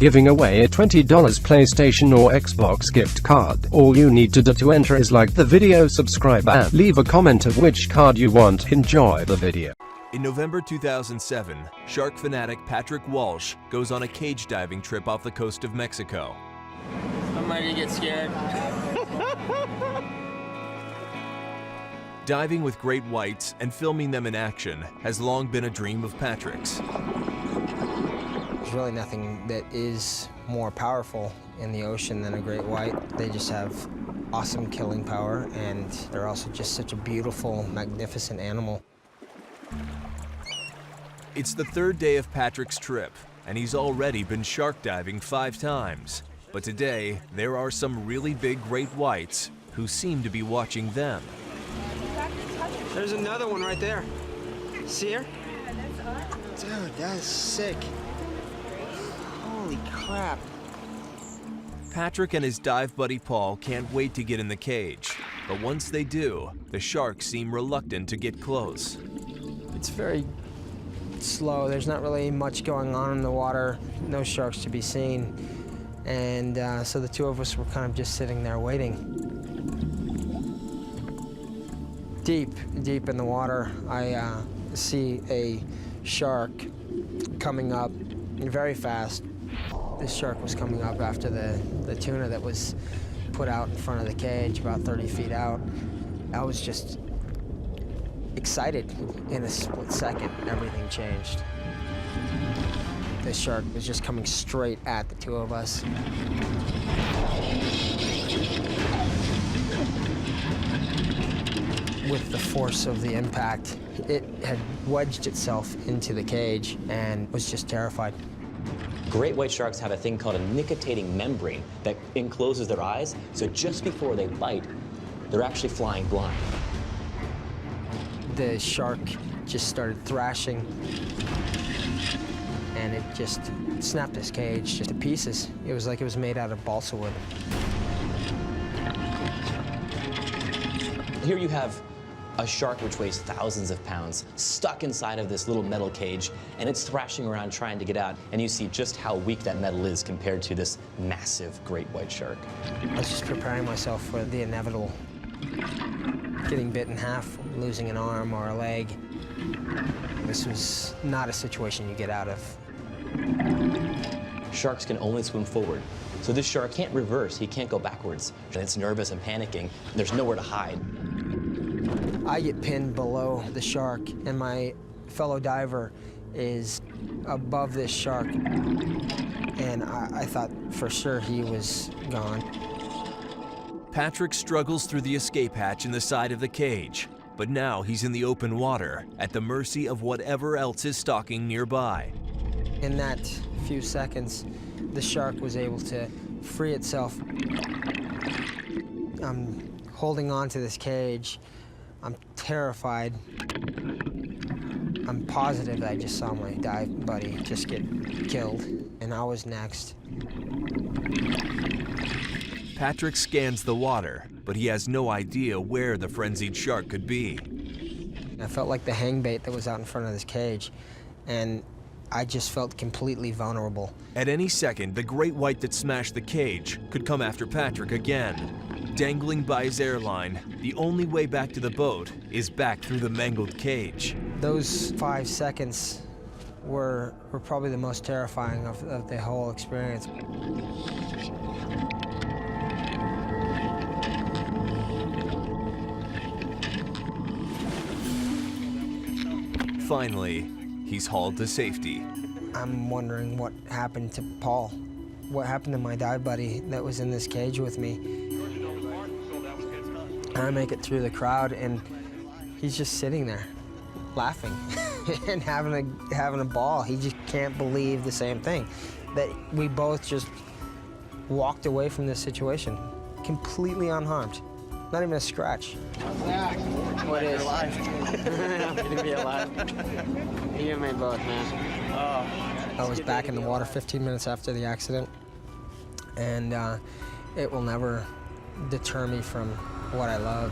giving away a $20 PlayStation or Xbox gift card. All you need to do to enter is like the video, subscribe, and leave a comment of which card you want. Enjoy the video. In November 2007, shark fanatic Patrick Walsh goes on a cage diving trip off the coast of Mexico. I'm ready to get scared. Diving with great whites and filming them in action has long been a dream of Patrick's. There's really nothing that is more powerful in the ocean than a great white. They just have awesome killing power, and they're also just such a beautiful, magnificent animal. It's the third day of Patrick's trip, and he's already been shark diving 5 times. But today, there are some really big great whites who seem to be watching them. There's another one right there. See her? Dude, that's sick. Holy crap. Patrick and his dive buddy Paul can't wait to get in the cage. But once they do, the sharks seem reluctant to get close. It's very slow. There's not really much going on in the water. No sharks to be seen. And so the two of us were kind of just sitting there waiting. Deep in the water, I see a shark coming up very fast. This shark was coming up after the tuna that was put out in front of the cage, about 30 feet out. I was just excited. In a split second, everything changed. This shark was just coming straight at the two of us. With the force of the impact, it had wedged itself into the cage and was just terrified. Great white sharks have a thing called a nictitating membrane that encloses their eyes, so just before they bite, they're actually flying blind. The shark just started thrashing, and it just snapped this cage just to pieces. It was like it was made out of balsa wood. Here you have a shark which weighs thousands of pounds, stuck inside of this little metal cage, and it's thrashing around trying to get out, and you see just how weak that metal is compared to this massive great white shark. I was just preparing myself for the inevitable. Getting bit in half, losing an arm or a leg. This was not a situation you get out of. Sharks can only swim forward, so this shark can't reverse, he can't go backwards. And it's nervous and panicking, there's nowhere to hide. I get pinned below the shark, and my fellow diver is above this shark, and I thought for sure he was gone. Patrick struggles through the escape hatch in the side of the cage, but now he's in the open water, at the mercy of whatever else is stalking nearby. In that few seconds, the shark was able to free itself. I'm holding on to this cage. I'm terrified. I'm positive that I just saw my dive buddy just get killed, and I was next. Patrick scans the water, but he has no idea where the frenzied shark could be. I felt like the hang bait that was out in front of this cage, and I just felt completely vulnerable. At any second, the great white that smashed the cage could come after Patrick again. Dangling by his airline, the only way back to the boat is back through the mangled cage. Those 5 seconds were probably the most terrifying of the whole experience. Finally, he's hauled to safety. I'm wondering what happened to Paul. What happened to my dive buddy that was in this cage with me? I make it through the crowd, and he's just sitting there, laughing and having a ball. He just can't believe the same thing, that we both just walked away from this situation completely unharmed, not even a scratch. What is? Happy to be alive. You and me both, man. I was back in the water 15 minutes after the accident, and it will never deter me from what I love.